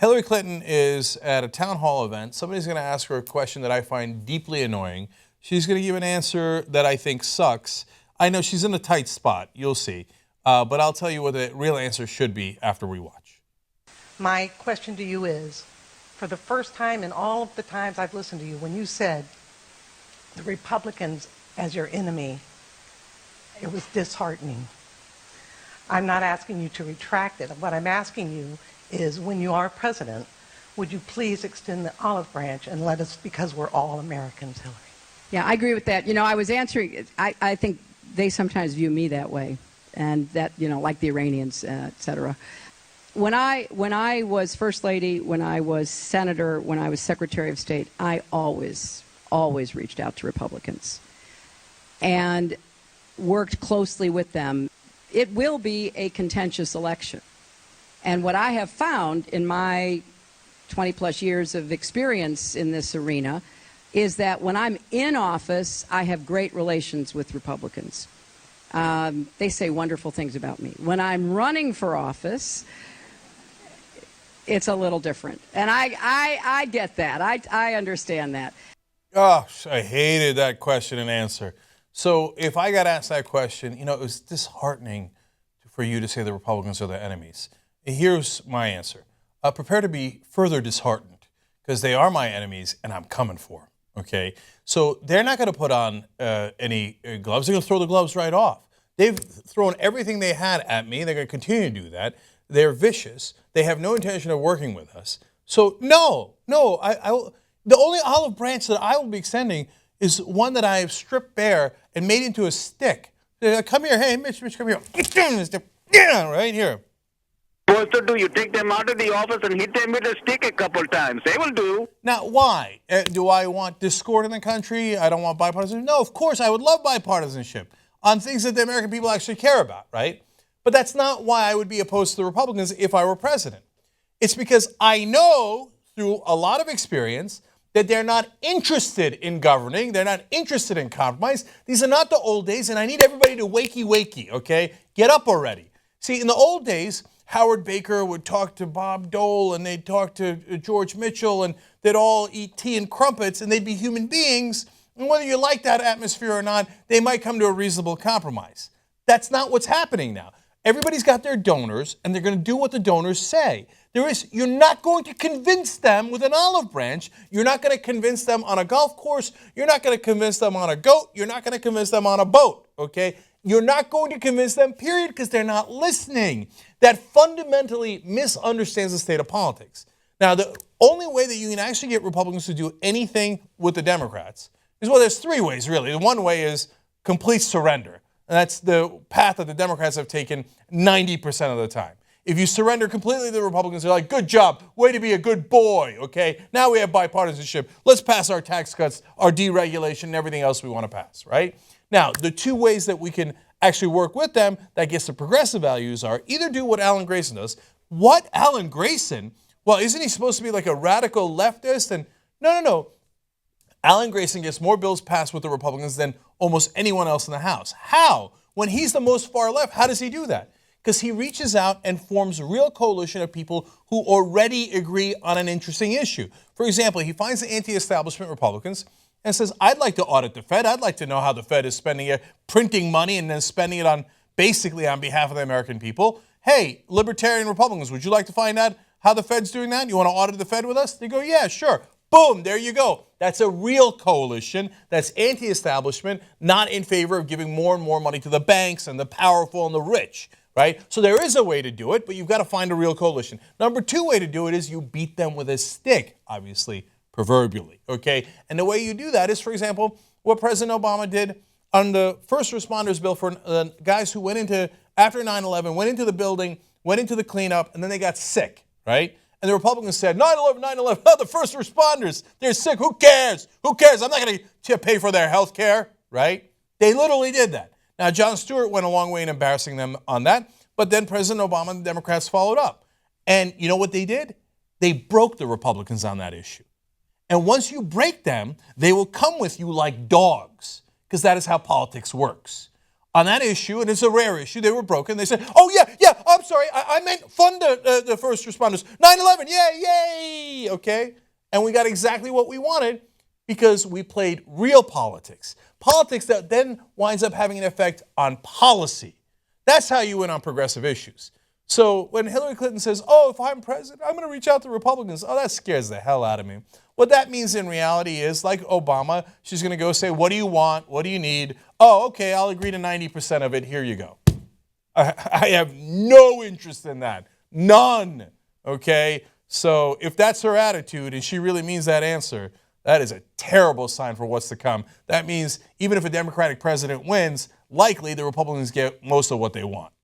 Hillary Clinton is at a town hall event. Somebody's going to ask her a question that I find deeply annoying. She's going to give an answer that I think sucks. I know she's in a tight spot. You'll see. But I'll tell you what the real answer should be after we watch. My question to you is, for the first time in all of the times I've listened to you, when you said the Republicans as your enemy, it was disheartening. I'm not asking you to retract it. What I'm asking you is, when you are president, would you please extend the olive branch and let us, because we're all Americans, Hillary. Yeah, I agree with that. You know, I was answering, I think they sometimes view me that way, and that, you know, like the Iranians, et cetera. When I was First Lady, when I was Senator, when I was Secretary of State, I always reached out to Republicans and worked closely with them. It will be a contentious election. And what I have found in my 20-plus years of experience in this arena is that when I'm in office, I have great relations with Republicans. They say wonderful things about me. When I'm running for office, it's a little different. And I get that. I understand that. Oh, I hated that question and answer. So if I got asked that question, you know, it was disheartening for you to say the Republicans are the enemies. Here's my answer. Prepare to be further disheartened, because they are my enemies and I'm coming for them, okay? So they're not going to put on any gloves. They're going to throw the gloves right off. They've thrown everything they had at me. They're going to continue to do that. They're vicious. They have no intention of working with us. So no, the only olive branch that I will be extending is one that I have stripped bare and made into a stick. Come here, hey, Mitch, come here. Yeah, right here. Supposed to do? You take them out of the office and hit them with a stick a couple times. They will do. Now, why? Do I want discord in the country? I don't want bipartisanship? No, of course, I would love bipartisanship on things that the American people actually care about, right? But that's not why I would be opposed to the Republicans if I were president. It's because I know through a lot of experience that they're not interested in governing. They're not interested in compromise. These are not the old days, and I need everybody to wakey, okay? Get up already. See, in the old days, Howard Baker would talk to Bob Dole, and they'd talk to George Mitchell, and they'd all eat tea and crumpets, and they'd be human beings. And whether you like that atmosphere or not, they might come to a reasonable compromise. That's not what's happening now. Everybody's got their donors, and they're going to do what the donors say. You're not going to convince them with an olive branch. You're not going to convince them on a golf course. You're not going to convince them on a goat. You're not going to convince them on a boat, okay? You're not going to convince them, period, because they're not listening. That fundamentally misunderstands the state of politics. Now, the only way that you can actually get Republicans to do anything with the Democrats is, well, there's three ways, really. The one way is complete surrender. And that's the path that the Democrats have taken 90% of the time. If you surrender completely to the Republicans, they're like, good job, way to be a good boy, okay? Now we have bipartisanship. Let's pass our tax cuts, our deregulation, and everything else we want to pass, right? Now, the two ways that we can actually work with them that gets the progressive values are either do what Alan Grayson does. What? Alan Grayson? Well, isn't he supposed to be like a radical leftist? And no. Alan Grayson gets more bills passed with the Republicans than almost anyone else in the House. How? When he's the most far left, how does he do that? Because he reaches out and forms a real coalition of people who already agree on an interesting issue. For example, he finds the anti-establishment Republicans and says, I'd like to audit the Fed. I'd like to know how the Fed is spending it, printing money and then spending it on basically on behalf of the American people. Hey, libertarian Republicans, would you like to find out how the Fed's doing that? You want to audit the Fed with us? They go, yeah, sure. Boom, there you go. That's a real coalition that's anti-establishment, not in favor of giving more and more money to the banks and the powerful and the rich, right? So there is a way to do it, but you've got to find a real coalition. Number two way to do it is you beat them with a stick, obviously, proverbially, okay? And the way you do that is, for example, what President Obama did on the first responders bill for guys who went into, after 9/11, went into the building, went into the cleanup, and then they got sick, right? And the Republicans said, 9/11, oh, the first responders, they're sick. Who cares? Who cares? I'm not going to pay for their health care, right? They literally did that. Now, Jon Stewart went a long way in embarrassing them on that, but then President Obama and the Democrats followed up. And you know what they did? They broke the Republicans on that issue. And once you break them, they will come with you like dogs, because that is how politics works. On that issue, and it's a rare issue, they were broken. They said, oh, yeah, I'm sorry, I meant fund the first responders. 9/11, yay, okay? And we got exactly what we wanted because we played real politics. Politics that then winds up having an effect on policy. That's how you win on progressive issues. So when Hillary Clinton says, oh, if I'm president, I'm going to reach out to Republicans, oh, that scares the hell out of me. What that means in reality is, like Obama, she's going to go say, what do you want? What do you need? Oh, okay, I'll agree to 90% of it. Here you go. I have no interest in that. None. Okay? So if that's her attitude and she really means that answer, that is a terrible sign for what's to come. That means even if a Democratic president wins, likely the Republicans get most of what they want.